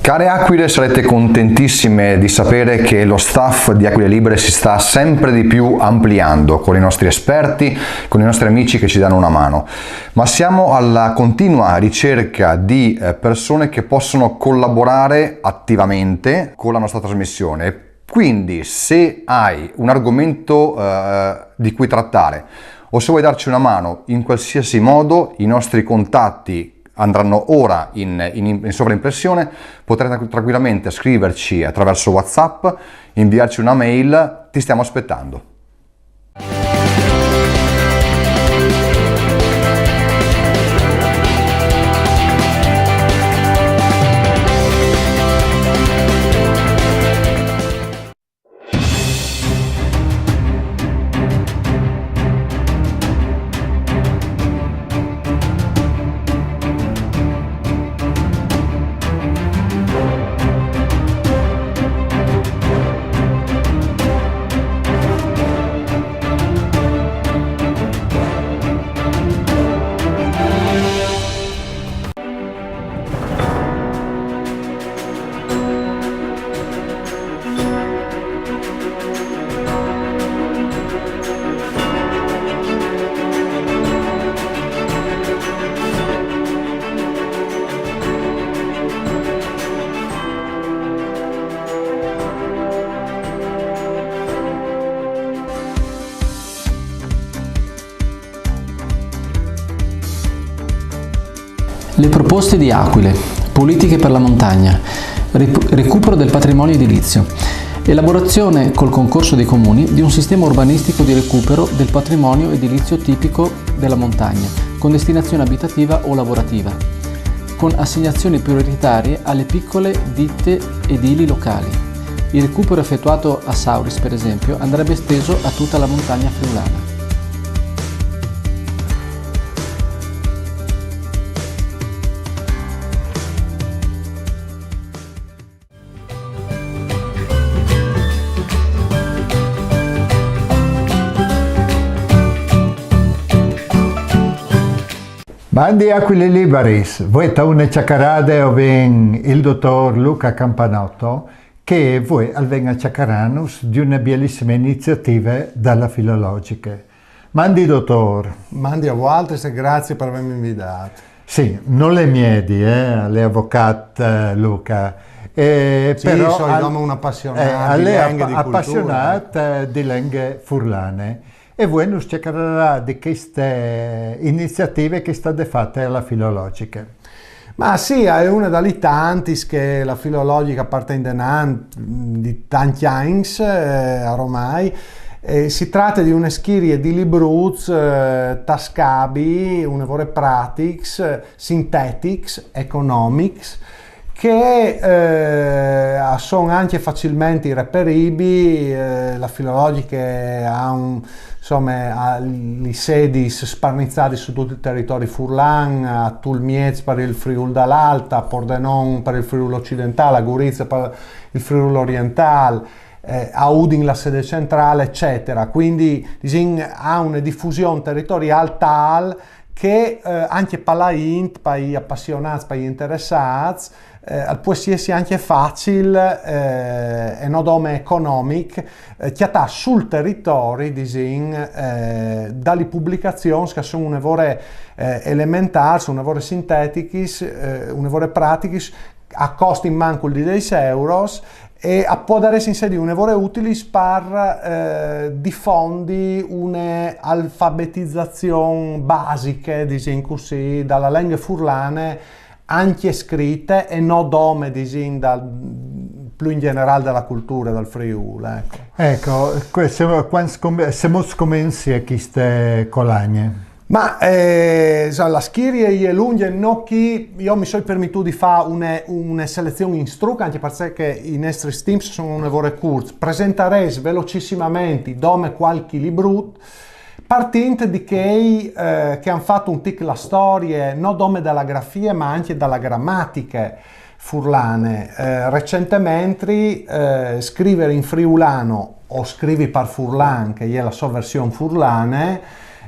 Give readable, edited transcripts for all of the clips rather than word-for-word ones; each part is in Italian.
Care Aquile, sarete contentissime di sapere che lo staff di Aquile Libere si sta sempre di più ampliando con i nostri esperti, con i nostri amici che ci danno una mano. Ma siamo alla continua ricerca di persone che possono collaborare attivamente con la nostra trasmissione. Quindi se hai un argomento di cui trattare o se vuoi darci una mano in qualsiasi modo, i nostri contatti andranno ora in sovraimpressione, potrete tranquillamente scriverci attraverso WhatsApp, inviarci una mail, ti stiamo aspettando. Le proposte di Aquile, politiche per la montagna, recupero del patrimonio edilizio, elaborazione col concorso dei comuni di un sistema urbanistico di recupero del patrimonio edilizio tipico della montagna, con destinazione abitativa o lavorativa, con assegnazioni prioritarie alle piccole ditte edili locali. Il recupero effettuato a Sauris, per esempio, andrebbe esteso a tutta la montagna friulana. Bandi Aquile Liberis, voi taune ciacarade oven il dottor Luca Campanotto che voi alven a ciacaranus di una bellissima iniziativa dalla Filologiche. Mandi dottor. Mandi a voi e grazie per avermi invitato. Sì, non le miedi, le avvocat Luca. Sì, però sono un appassionato di lingue di appassionata di lingue furlane. E voi ci parlerà di queste iniziative che state fatte alla Filologica. Ma sì, è una delle tanti che la Filologica appartiene di tanti anni ormai. Si tratta di una serie di libruz tascabi, una vere pratics, synthetics, economics, che sono anche facilmente reperibili. La Filologica ha le sedi sparnizzate su tutto il territorio furlan, a Tulmiez per il Friul dall'Alta, a Pordenone per il Friul occidentale, a Gorizia per il Friul orientale, a Udin la sede centrale, eccetera. Quindi ha una diffusione territoriale tale che anche per gli appassionati, per gli interessati, può essere anche facile e non dome economico che ha sul territorio dalle pubblicazioni che sono una vore elementari, sono una vore sintetiche, una vore pratiche a costi in manco di 10 euro e a può dare in sé di una vore utili per diffondi un'alfabetizzazione basica, così, dalla lingua furlane anche scritte e non dome più in generale della cultura del Friuli. Ecco, siamo scommensi a queste colagne. Ma la schiria e lunghe nocchi, io mi sono permesso di fare una selezione in strucca, anche perché i nostri steams sono un lavoro corto. Presenterei velocissimamente dome qualche libro, partendo di che hanno fatto un tic la storia, non dome dalla grafia, ma anche dalla grammatica furlane. Recentemente scrivere in friulano o scrivi per furlan, che è la sua versione furlane,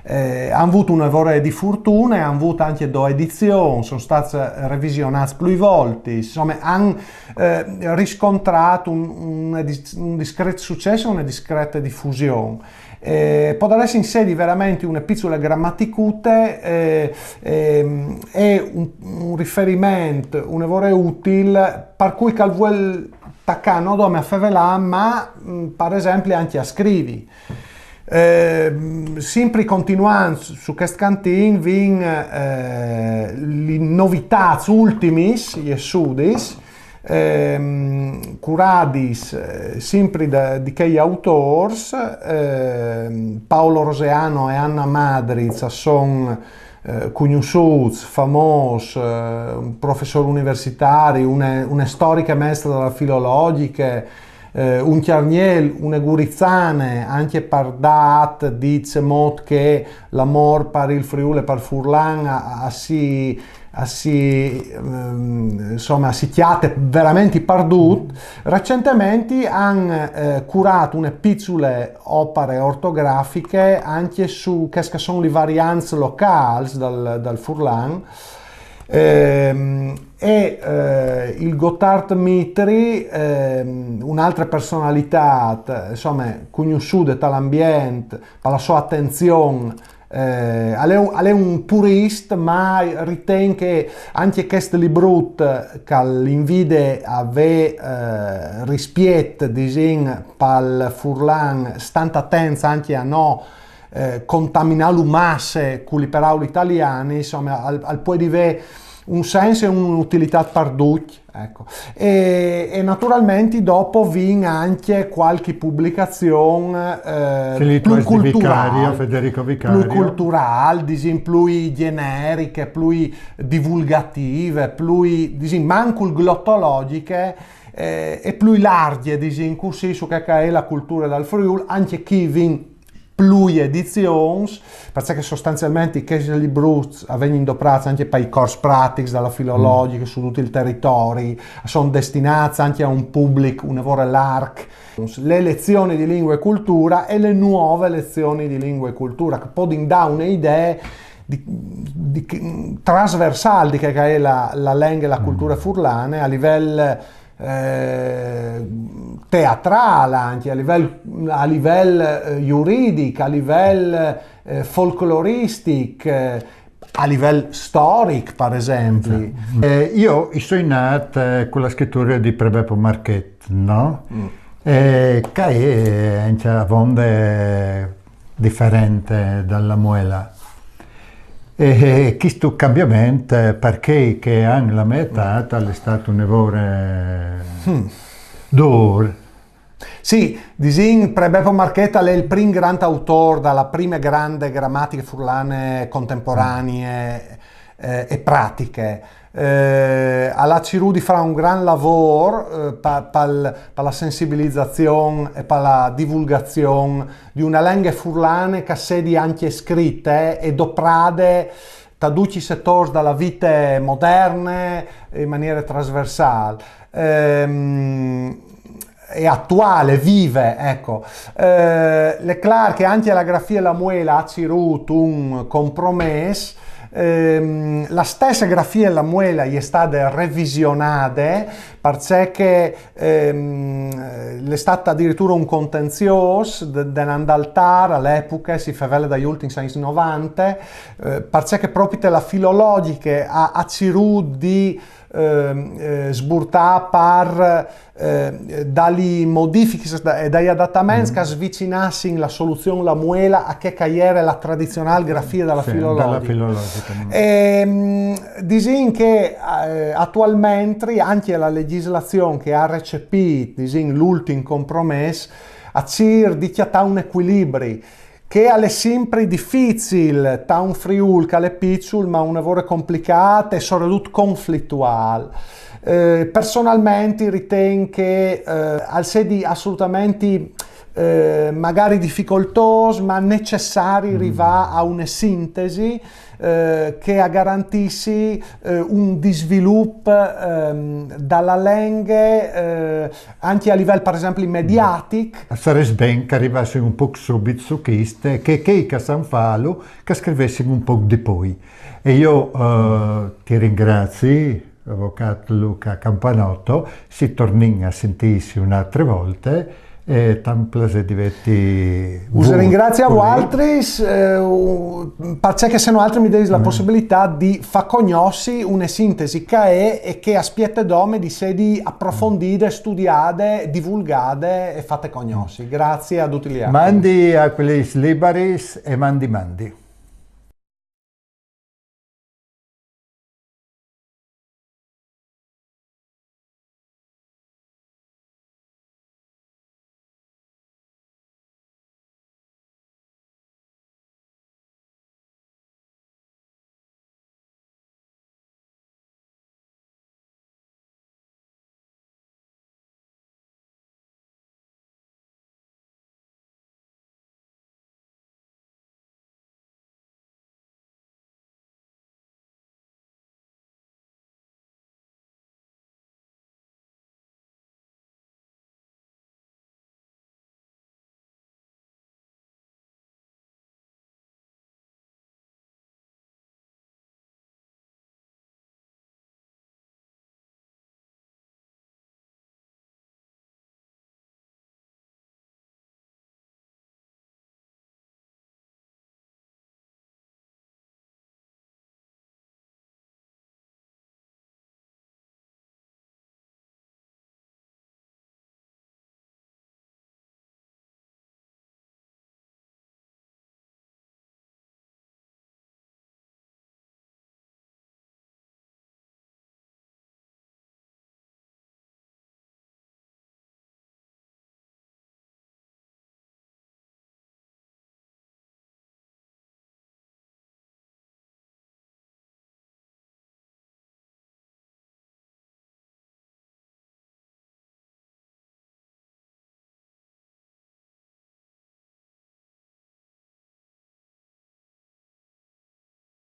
hanno avuto una vorrei di fortuna, hanno avuto anche due edizioni, sono stati revisionati più volte, insomma hanno riscontrato un discreto successo e una discreta diffusione. Può essere in sé di veramente una piccola grammaticute è un riferimento, un lavoro utile per cui che vuol attaccare non dove a favelà ma per esempio anche a scrivi. Sempre continuando su questo cantin vin le novità ultimis e sudis curadis sempre di quegli autori Paolo Roseano e Anna Madriz sono conosciuti, famosi, un professore universitario, una storica maestra della filologica, un Chiarniel, una Gurizzane, anche per dat dice mod che l'amor per il Friuli e per Furlan si chiate veramente perdut. Recentemente hanno curato una piccole opere ortografiche anche su che sono le varianze locali dal Furlan. Il Gotthard Mitri, un'altra personalità, insomma, conosciuta dall'ambiente, per la sua attenzione, è un purista, ma ritiene che anche questo libro che l'invide avere rispetto per Furlan, stante attento anche a no contaminare masse con le parole italiane, insomma, al può diventare un senso e un'utilità per tutti, ecco. E naturalmente dopo viene anche qualche pubblicazione più culturale, Federico Vicario, più culturale, più generiche, più divulgative, più manco glottologiche e più larghe, così su che è la cultura del Friuli, anche chi viene più edizioni, perché sostanzialmente questi libri vengono prati anche per i corsi pratici della filologica su tutto il territorio, sono destinati anche a un pubblico, un lavoro largo, le lezioni di lingua e cultura e le nuove lezioni di lingua e cultura, che possono dare un'idea trasversale di che è la lingua e la cultura furlane a livello teatrale, anche a livello giuridico, a livello folcloristico, a livello storico, per esempio. Io sono nato con la scrittura di Prebeppo Marchetti, no? Che è una vonda differente dalla muela. E questo cambiamento, perché che hanno la metà è stato un errore duro. Sì, Prebeppo Marchetti è il primo grande autore dalla prima grande grammatica furlane contemporanee e pratiche. Alla Cirù di fare un gran lavoro per la sensibilizzazione e per la divulgazione di una lingua furlane che sedi anche scritte e doprade da tutti i settori della vita moderna in maniera trasversale. È attuale, vive, ecco. È chiaro che anche la grafia e la muela ha avuto un compromesso. La stessa grafia e la muela è stata revisionata perché è stato addirittura un contenzioso dell'andaltar all'epoca, si favela dagli ultimi anni 90, perché proprio la filologica ha avuto di sburtare per dalle modifiche e dagli adattamenti che svicinassero la soluzione la muela a che era la tradizionale grafia della filologica. Dicono che attualmente anche la legislazione che ha recepito l'ultimo compromesso ha cercato un equilibrio che è sempre difficile tra un Friuli che è piccolo ma un lavoro complicato e soprattutto conflittuale. Personalmente ritengo che al sedi assolutamente magari difficoltosi, ma necessari arrivare a una sintesi che garantissi un sviluppo dalla lingua anche a livello per esempio mediatico. Sarebbe bene che arrivassimo un po' subito su questo, che San Falo, che scrivessimo un po' di poi. E io ti ringrazio, avvocato Luca Campanotto, si torni a sentirsi un'altra volta. E tanto piacere di Us ringrazio a voi, perché se no altri mi date la possibilità di far conoscere una sintesi che è e che aspetta dome di sedi approfondite, studiate, divulgate e fatte conoscere. Grazie a tutti gli altri. Mandi a quelli liberi e mandi.